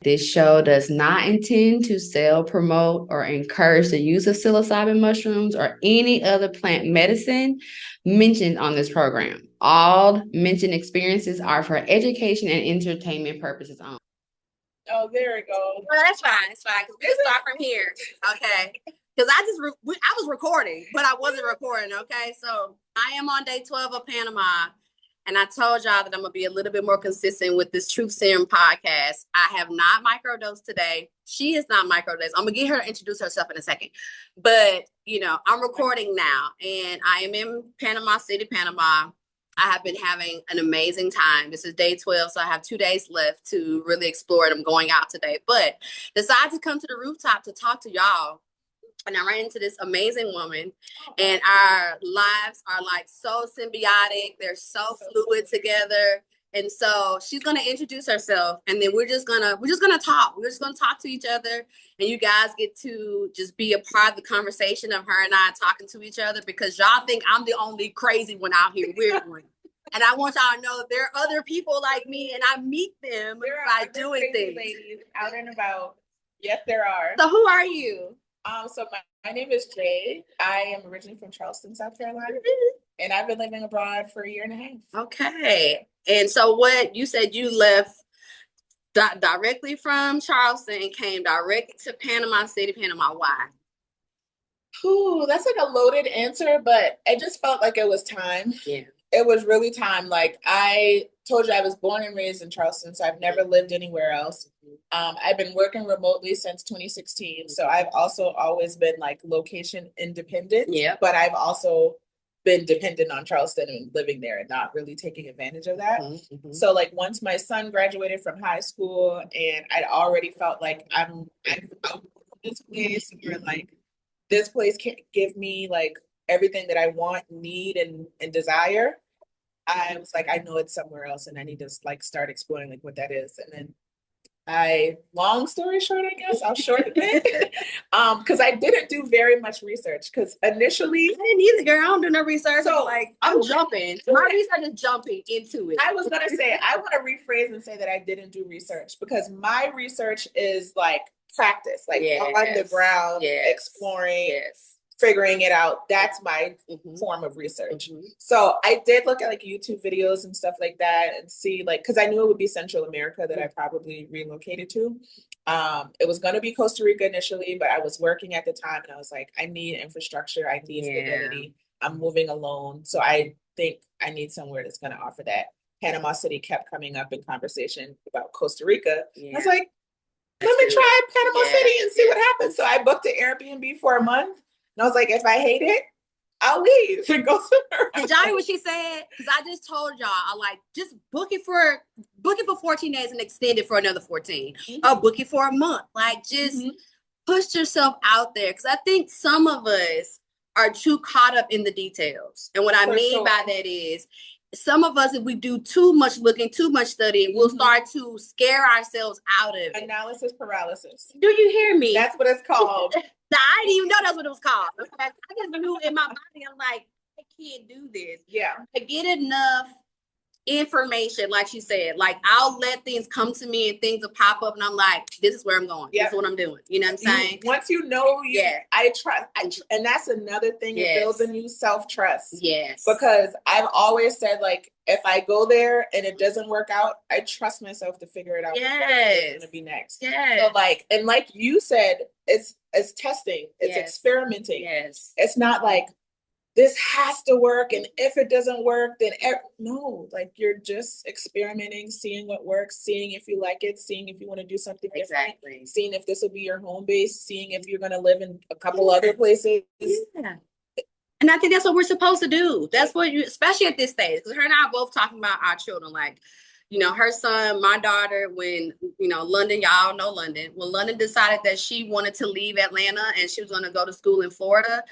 This show does not intend to sell, promote, or encourage the use of psilocybin mushrooms or any other plant medicine mentioned on this program. All mentioned experiences are for education and entertainment purposes only. Oh, there it goes. Well, that's fine. It's fine. We'll start from here. Okay. Because I was recording, but I wasn't recording. Okay. So I am on day 12 of Panama. And I told y'all that I'm going to be a little bit more consistent with this Truth Psyrum podcast. I have not microdosed today. She is not microdosed. I'm going to get her to introduce herself in a second. But, I'm recording now. And I am in Panama City, Panama. I have been having an amazing time. This is day 12, so I have 2 days left to really explore it. I'm going out today. But decided to come to the rooftop to talk to y'all. And I ran into this amazing woman, and our lives are like so symbiotic. They're so fluid together. And so she's gonna introduce herself, and then we're just gonna talk. We're just gonna talk to each other, and you guys get to just be a part of the conversation of her and I talking to each other, because y'all think I'm the only crazy one out here, weird one. And I want y'all to know that there are other people like me, and I meet them by doing things. Ladies out and about. Yes, there are. So who are you? So my name is Jay. I am originally from Charleston, South Carolina, and I've been living abroad for 1.5 years. Okay. And so what you said, you left directly from Charleston and came directly to Panama City, Panama. Why? Ooh, that's like a loaded answer, but it just felt like it was time. Yeah. It was really time. Like I told you, I was born and raised in Charleston, so I've never lived anywhere else. I've been working remotely since 2016. So I've also always been like location independent. Yeah. But I've also been dependent on Charleston and living there and not really taking advantage of that. Mm-hmm. So like once my son graduated from high school, and I'd already felt like I'm out this place where like this place can't give me like everything that I want, need, and desire. I was like, I know it's somewhere else, and I need to like start exploring like what that is. And then long story short, I guess I'll shorten it. Because I didn't do very much research. Because initially, I didn't either, girl. I don't do no research. So like I'm jumping. My research is jumping into it. I was gonna say, I want to rephrase and say that I didn't do research, because my research is like practice, like on the ground, exploring, figuring it out. That's my form of research. So I did look at like YouTube videos and stuff like that and see like, because I knew it would be Central America that I probably relocated to. It was going to be Costa Rica initially, but I was working at the time and I was like, I need infrastructure. I need stability. I'm moving alone. So I think I need somewhere that's going to offer that. Panama City kept coming up in conversation about Costa Rica. I was like, let me try Panama City and see what happens. So I booked an Airbnb for a month. And I was like, if I hate it, I'll leave and go somewhere. And y'all hear what she said? Because I just told y'all, I like, just book it for 14 days and extend it for another 14. Or book it for a month. Like, just push yourself out there. Because I think some of us are too caught up in the details. And what I mean by that is, some of us, if we do too much looking, too much studying, we'll start to scare ourselves out of it. Analysis paralysis. Do you hear me? That's what it's called. I didn't even know that's what it was called. I just knew in my body, I'm like, I can't do this. Yeah. I get enough information, like she said. Like, I'll let things come to me and things will pop up, and I'm like, this is where I'm going. This is what I'm doing. You know what I'm saying? Once you know, I trust. And that's another thing. It builds a new self-trust. Yes. Because I've always said, like, if I go there and it doesn't work out, I trust myself to figure it out. What's going to be next. Yes. So like, and like you said, it's testing. It's experimenting. Yes. It's not like, this has to work, and if it doesn't work, then no, like you're just experimenting, seeing what works, seeing if you like it, seeing if you want to do something different, seeing if this will be your home base, seeing if you're going to live in a couple other places. Yeah. And I think that's what we're supposed to do. That's what you, especially at this stage, because her and I are both talking about our children, like, you know, her son, my daughter, when, you know, London, y'all know London. When London decided that she wanted to leave Atlanta and she was going to go to school in Florida,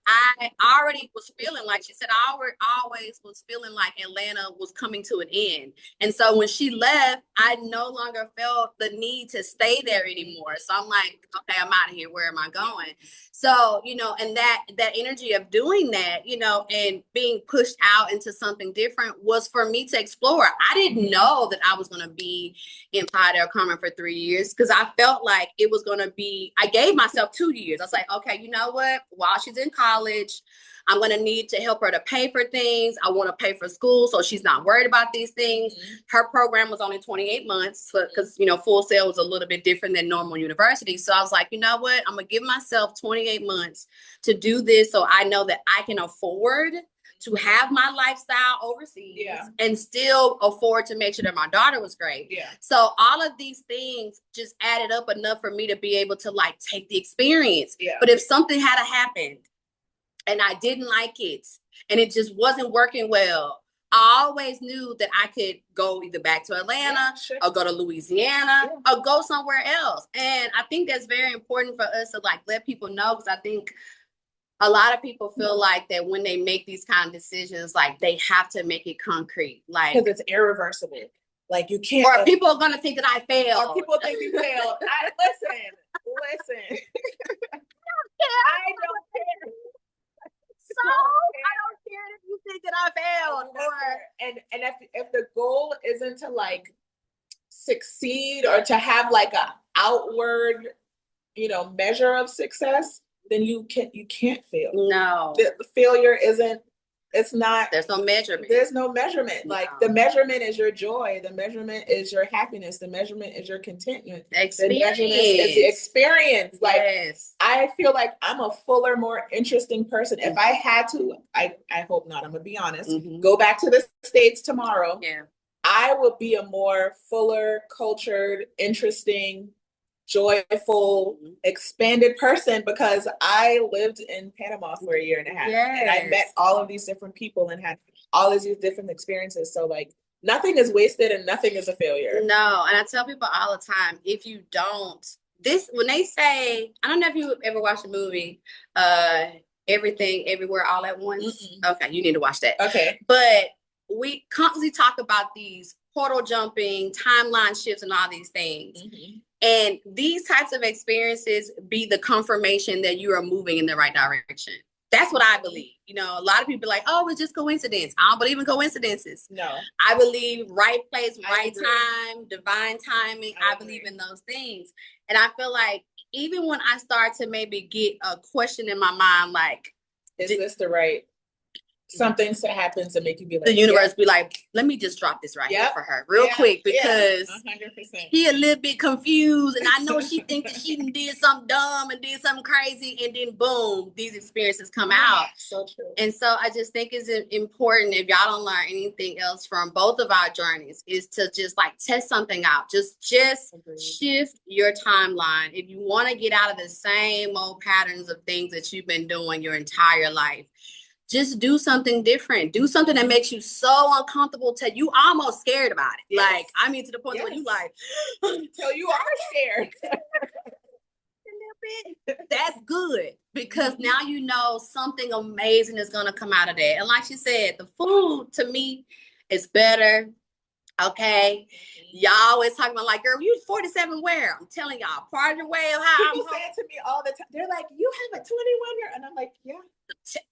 I already was feeling like, she said, I always was feeling like Atlanta was coming to an end. And so when she left, I no longer felt the need to stay there anymore. So I'm like, okay, I'm out of here. Where am I going? So, you know, and that energy of doing that, you know, and being pushed out into something different was for me to explore. I didn't know that I was going to be in Playa del Carmen for 3 years, because I felt like it was going to be, I gave myself 2 years. I was like, okay, you know what? While she's in college, I'm going to need to help her to pay for things. I want to pay for school so she's not worried about these things. Mm-hmm. Her program was only 28 months because, you know, Full Sail was a little bit different than normal university. So I was like, you know what? I'm going to give myself 28 months to do this so I know that I can afford to have my lifestyle overseas and still afford to make sure that my daughter was great. Yeah. So all of these things just added up enough for me to be able to like take the experience. Yeah. But if something had happened and I didn't like it and it just wasn't working well, I always knew that I could go either back to Atlanta or go to Louisiana or go somewhere else. And I think that's very important for us to like let people know, because I think a lot of people feel like that when they make these kind of decisions, like they have to make it concrete, like because it's irreversible. Like you can't. Or people are gonna think that I failed. Or people think you failed. Listen. I don't care. So I don't care if you think that I failed. And if the goal isn't to like succeed or to have like a outward, you know, measure of success, then you can't fail. No. The failure isn't, it's not. There's no measurement. There's no measurement. No. Like the measurement is your joy. The measurement is your happiness. The measurement is your contentment. Experience. The measurement is the experience. Like I feel like I'm a fuller, more interesting person. If I had to, I hope not, I'm gonna be honest, go back to the States tomorrow. Yeah. I would be a more fuller, cultured, interesting, joyful, expanded person, because I lived in Panama for 1.5 years and I met all of these different people and had all of these different experiences. So like nothing is wasted and nothing is a failure. No, and I tell people all the time, if you don't, when they say, I don't know if you ever watched the movie Everything Everywhere All at Once. Okay, you need to watch that. Okay. But we constantly talk about these portal jumping, timeline shifts, and all these things. And these types of experiences be the confirmation that you are moving in the right direction. That's what I believe. You know, a lot of people are like, oh, it's just coincidence. I don't believe in coincidences. No. I believe right place, right time, divine timing. I believe in those things. And I feel like even when I start to maybe get a question in my mind, like, is this the right? Something happens and make you be like, the universe be like, let me just drop this right here for her real quick, because 100%. She a little bit confused, and I know she thinks that she did something dumb and did something crazy, and then boom, these experiences come out. So true. And so I just think it's important, if y'all don't learn anything else from both of our journeys, is to just like test something out. Just shift your timeline. If you want to get out of the same old patterns of things that you've been doing your entire life, just do something different. Do something that makes you so uncomfortable till you almost scared about it. Yes. Like, I mean, to the point where you like, till you are scared. A little bit. That's good, because now you know something amazing is going to come out of that. And like she said, the food to me is better. Okay. Y'all always talking about like, girl, you 47 where? I'm telling y'all, part of the way of how people say it to me all the time. They're like, you have a 21-year, and I'm like, yeah.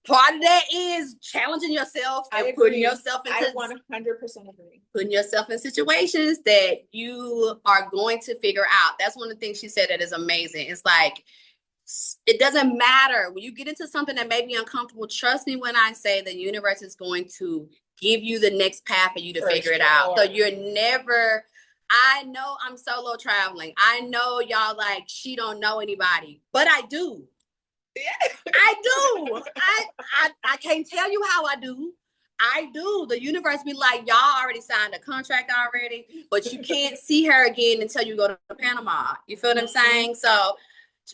Part of that is challenging yourself and putting yourself into. I 100% agree. Putting yourself in situations that you are going to figure out. That's one of the things she said that is amazing. It's like, it doesn't matter when you get into something that may be uncomfortable. Trust me when I say the universe is going to give you the next path for you to figure it out. So you're never. I know I'm solo traveling. I know y'all like, she don't know anybody, but I do. Yeah. I do. I can't tell you how I do. I do. The universe be like, y'all already signed a contract already, but you can't see her again until you go to Panama. You feel what I'm saying? So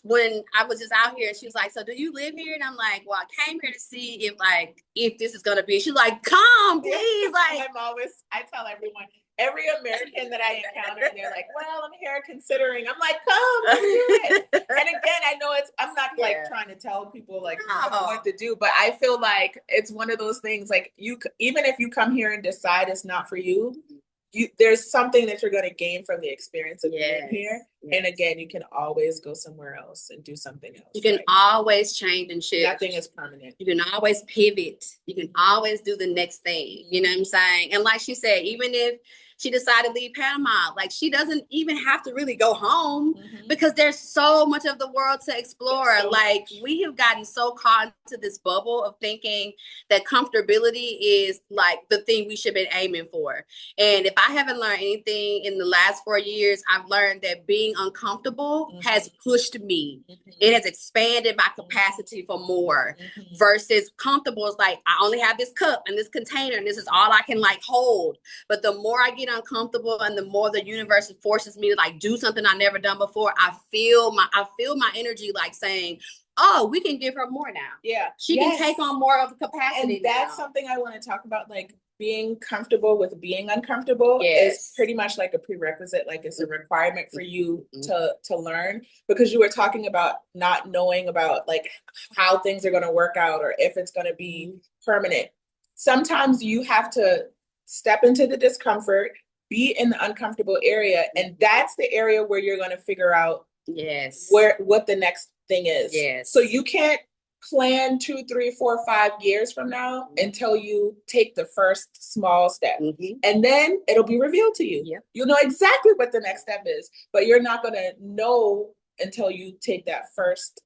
when I was just out here, she was like, so do you live here? And I'm like, well, I came here to see if this is going to be. She's like, come, please. Like, I tell everyone, every American that I encounter, they're like, well, I'm here considering. I'm like, come, let's do it. And again, I know I'm not like trying to tell people like what to do, but I feel like it's one of those things, like even if you come here and decide it's not for you, there's something that you're going to gain from the experience of being here. Yes. And again, you can always go somewhere else and do something else. You can always change and shift. Nothing is permanent. You can always pivot. You can always do the next thing. You know what I'm saying? And like she said, even if she decided to leave Panama, like she doesn't even have to really go home because there's so much of the world to explore. So like we have gotten so caught into this bubble of thinking that comfortability is like the thing we should be aiming for. And if I haven't learned anything in the last 4 years, I've learned that being uncomfortable has pushed me. It has expanded my capacity for more versus comfortable is like, I only have this cup and this container and this is all I can like hold. But the more I get uncomfortable and the more the universe forces me to like do something I've never done before, I feel my energy like saying, oh, we can give her more now. Yeah. She can take on more of the capacity. And that's something I want to talk about, like being comfortable with being uncomfortable is pretty much like a prerequisite. Like it's a requirement for you to learn, because you were talking about not knowing about like how things are going to work out or if it's going to be permanent. Sometimes you have to step into the discomfort, be in the uncomfortable area. And that's the area where you're going to figure out what the next thing is. Yes. So you can't plan 2, 3, 4, 5 years from now until you take the first small step. And then it'll be revealed to you. Yep. You'll know exactly what the next step is, but you're not going to know until you take that first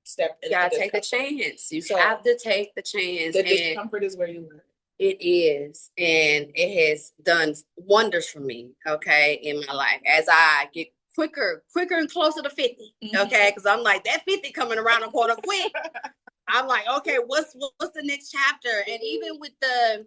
step. You gotta take the chance. You have to take the chance. The discomfort is where you learn. It is, and it has done wonders for me, okay, in my life as I get quicker and closer to 50, okay, because I'm like, that 50 coming around the corner quick. I'm like, okay, what's the next chapter? And even with the,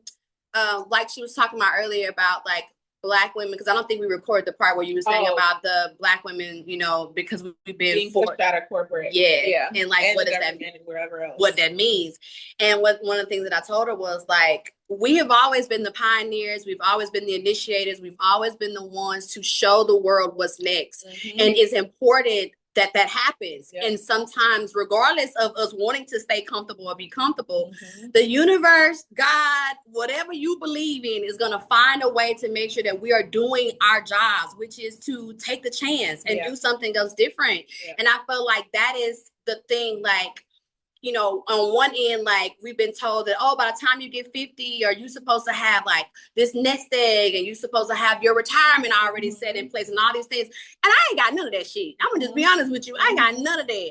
like she was talking about earlier about like Black women, because I don't think we recorded the part where you were saying about the Black women, you know, because we've been being pushed out of corporate. Yeah. And like, and what does that mean? Wherever else. What that means. And one of the things that I told her was like, we have always been the pioneers. We've always been the initiators. We've always been the ones to show the world what's next. And it's important that happens. And sometimes, regardless of us wanting to stay comfortable or be comfortable, the universe, God, whatever you believe in is going to find a way to make sure that we are doing our jobs, which is to take the chance and do something else different. And I feel like that is the thing, like, you know, on one end, like we've been told that, oh, by the time you get 50, are you supposed to have like this nest egg and you're supposed to have your retirement already set in place and all these things. And I ain't got none of that shit. I'm gonna just be honest with you. I ain't got none of that.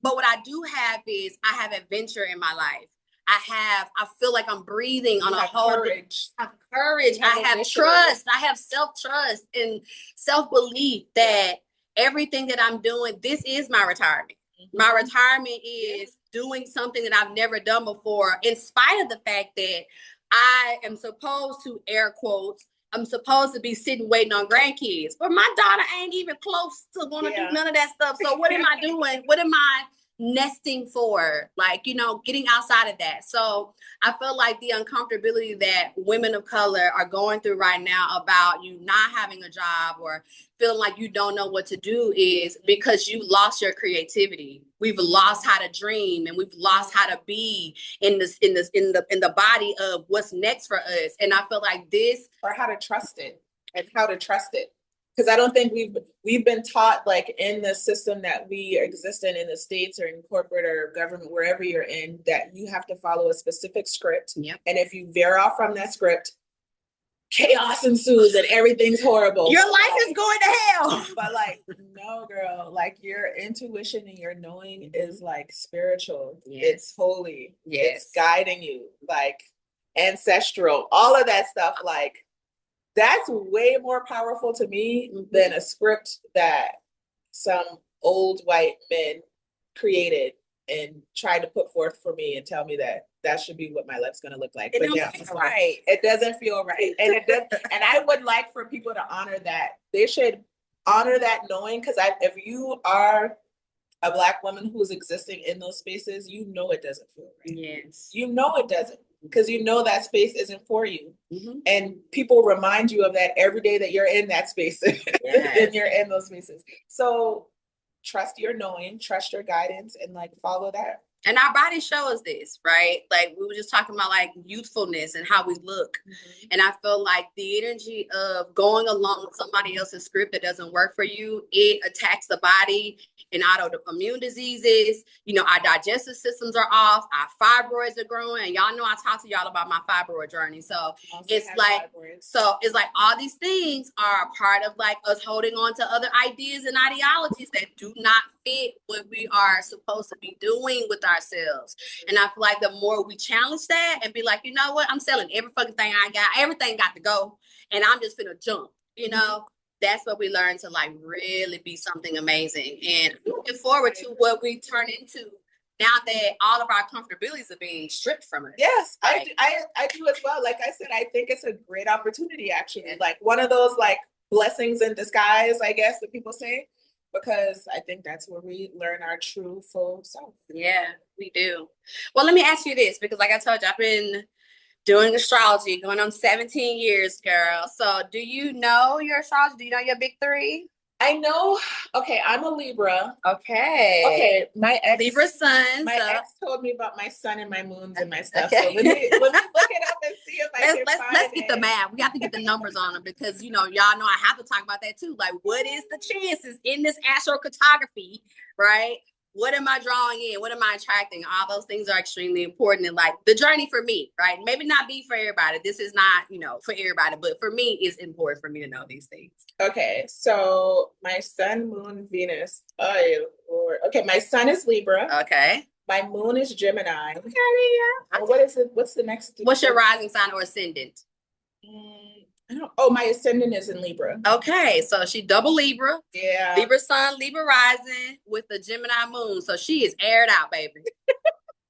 But what I do have is I have adventure in my life. I feel like I'm breathing on a whole courage. I have courage. I have trust. I have self-trust and self-belief that everything that I'm doing, this is my retirement. My retirement is doing something that I've never done before, in spite of the fact that I am supposed to, air quotes, I'm supposed to be sitting waiting on grandkids. But my daughter ain't even close to want to do none of that stuff. So what am I doing? What am I nesting for? Like, you know, getting outside of that. So I feel like the uncomfortability that women of color are going through right now about you not having a job or feeling like you don't know what to do is because you lost your creativity. We've lost how to dream, and we've lost how to be in the body of what's next for us. And I feel like this, or how to trust it, and how to trust it. Because I don't think we've been taught, like in the system that we exist in the States or in corporate or government, wherever you're in, that you have to follow a specific script. Yep. And if you veer off from that script, chaos ensues and everything's horrible. Your life is going to hell. But like, no, girl, like your intuition and your knowing is like spiritual. Yes. It's holy. Yes. It's guiding you, like ancestral, all of that stuff. Like, that's way more powerful to me than a script that some old white men created and tried to put forth for me and tell me that should be what my life's going to look like. But yeah, right. It doesn't feel right. And it does. And I would like for people to honor that. They should honor that knowing, because if you are a Black woman who's existing in those spaces, you know it doesn't feel right. Yes. You know it doesn't. because you know that space isn't for you. And people remind you of that every day that you're in that space and you're in those spaces. So trust your knowing, trust your guidance, and like follow that. And our body shows this, right? Like we were just talking about like youthfulness and how we look. And I feel like the energy of going along with somebody else's script that doesn't work for you, it attacks the body in autoimmune diseases. You know, our digestive systems are off, our fibroids are growing. And y'all know I talked to y'all about my fibroid journey. So it's like, all these things are a part of like us holding on to other ideas and ideologies that do not fit what we are supposed to be doing with ourselves. And I feel like the more we challenge that and be like, you know what, I'm selling every fucking thing I got, everything got to go, and I'm just finna jump, you know, that's what we learn to like really be something amazing. And I'm looking forward to what we turn into now that all of our comfortabilities are being stripped from us. Yes, I do as well. Like I said, I think it's a great opportunity, actually. Like one of those like blessings in disguise, I guess, that people say. Because I think that's where we learn our true full self. Yeah, we do. Well, let me ask you this, because like I told you, I've been doing astrology going on 17 years, girl. So do you know your astrology? Do you know your big three? I know. Okay, I'm a Libra. Okay. My ex Libra sun. My ex told me about my sun and my moons and my stuff. Okay. So let me look it up and see if let's get the math. We have to get the numbers on them because, you know, y'all know I have to talk about that too. Like, what is the chances in this astrocartography, right? What am I drawing in? What am I attracting? All those things are extremely important. And like the journey for me, right? Maybe not be for everybody. This is not, you know, for everybody, but for me, it's important for me to know these things. Okay. So my sun, moon, Venus. Oh, Lord. Okay. My sun is Libra. Okay. My moon is Gemini. Okay. Yeah. What is it? What's the next? What's your rising sign or ascendant? My ascendant is in Libra. Okay, so she double Libra. Yeah. Libra sun, Libra rising with the Gemini moon. So she is aired out, baby.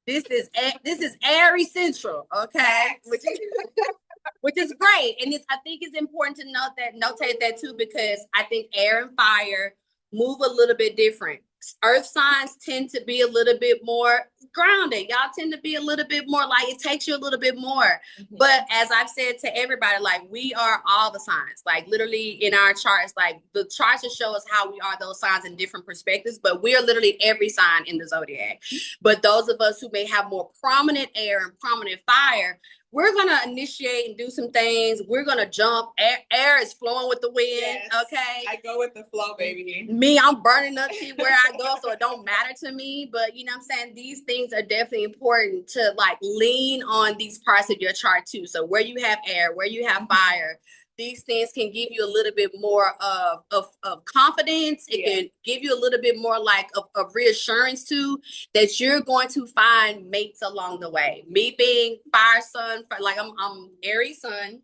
This is Aries central, okay? Which is great. And I think it's important to notate that too, because I think air and fire move a little bit different. Earth signs tend to be a little bit more grounded. Y'all tend to be a little bit more like it takes you a little bit more. But as I've said to everybody, like we are all the signs, like literally in our charts, like the charts just show us how we are those signs in different perspectives, but we are literally every sign in the zodiac. But those of us who may have more prominent air and prominent fire, we're going to initiate and do some things. We're going to jump. Air is flowing with the wind. Yes, okay. I go with the flow, baby. Me, I'm burning up to where I go, so it don't matter to me. But you know what I'm saying? These things are definitely important to like lean on these parts of your chart too. So where you have air, where you have fire, these things can give you a little bit more of confidence. It can give you a little bit more like of reassurance too, that you're going to find mates along the way. Me being fire sun, like I'm Aries sun,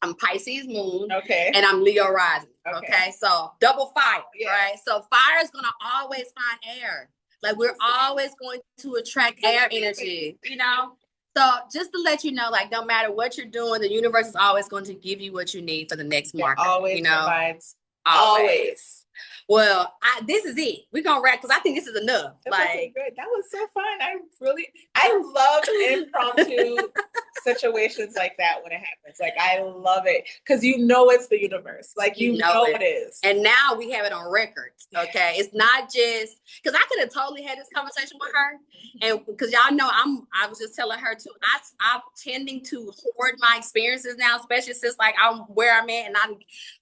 I'm Pisces moon, and I'm Leo rising. Okay, so double fire, right? So fire is gonna always find air. Like we're always going to attract air energy, you know? So just to let you know, like no matter what you're doing, the universe is always going to give you what you need for the next marker. Always, you know, provides. Always. Well, this is it. We're gonna wrap because I think this is enough. That was so fun. I love impromptu situations like that when it happens. Like I love it because you know it's the universe. Like you know it is. And now we have it on record. Okay, it's not just because I could have totally had this conversation with her, and because y'all know I was just telling her too. I'm tending to hoard my experiences now, especially since like I'm where I'm at, and I'm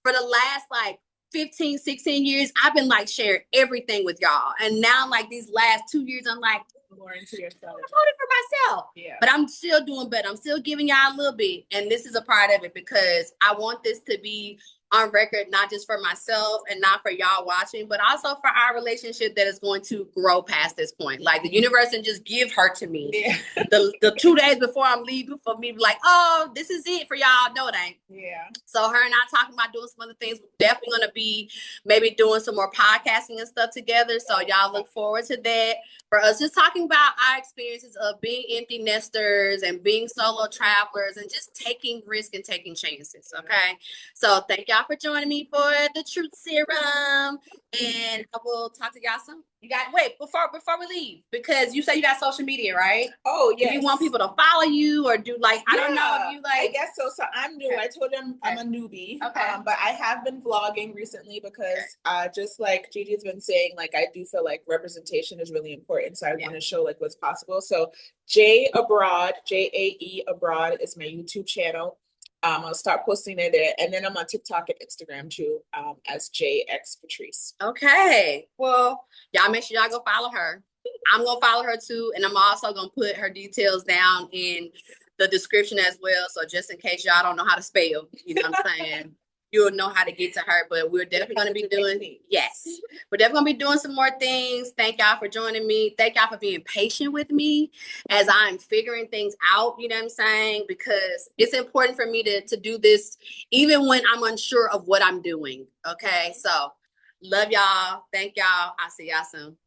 for the last like 15, 16 years, I've been like sharing everything with y'all. And now like these last 2 years, I'm like, more into yourself. I'm holding for myself. Yeah. But I'm still doing better. I'm still giving y'all a little bit. And this is a part of it because I want this to be on record, not just for myself and not for y'all watching, but also for our relationship that is going to grow past this point. Like the universe didn't just give her to me. Yeah. the 2 days before I'm leaving for me to be like, oh, this is it for y'all. No, it ain't. Yeah. So her and I talking about doing some other things. We're definitely going to be maybe doing some more podcasting and stuff together. So y'all look forward to that. For us, just talking about our experiences of being empty nesters and being solo travelers and just taking risk and taking chances. Okay. So thank y'all y'all for joining me for the Truth Serum. And I will talk to y'all soon. You got before we leave, because you say you got social media, right? Oh, yes. Do you want people to follow you, or do I don't know if you I guess so. So I'm new. Okay. I told them I'm a newbie. Okay. But I have been vlogging recently because just like Gigi's been saying, like I do feel like representation is really important. So I want to show like what's possible. So Jae Abroad, JAE Abroad is my YouTube channel. I'll start posting it there, and then I'm on TikTok and Instagram too, as JX Patrice. Okay. Well, y'all make sure y'all go follow her. I'm gonna follow her too, and I'm also gonna put her details down in the description as well. So just in case y'all don't know how to spell, you know what I'm saying, you'll know how to get to her. But we're definitely gonna be doing we're definitely gonna be doing some more things. Thank y'all for joining me. Thank y'all for being patient with me as I'm figuring things out, you know what I'm saying? Because it's important for me to do this even when I'm unsure of what I'm doing. Okay, so love y'all. Thank y'all. I'll see y'all soon.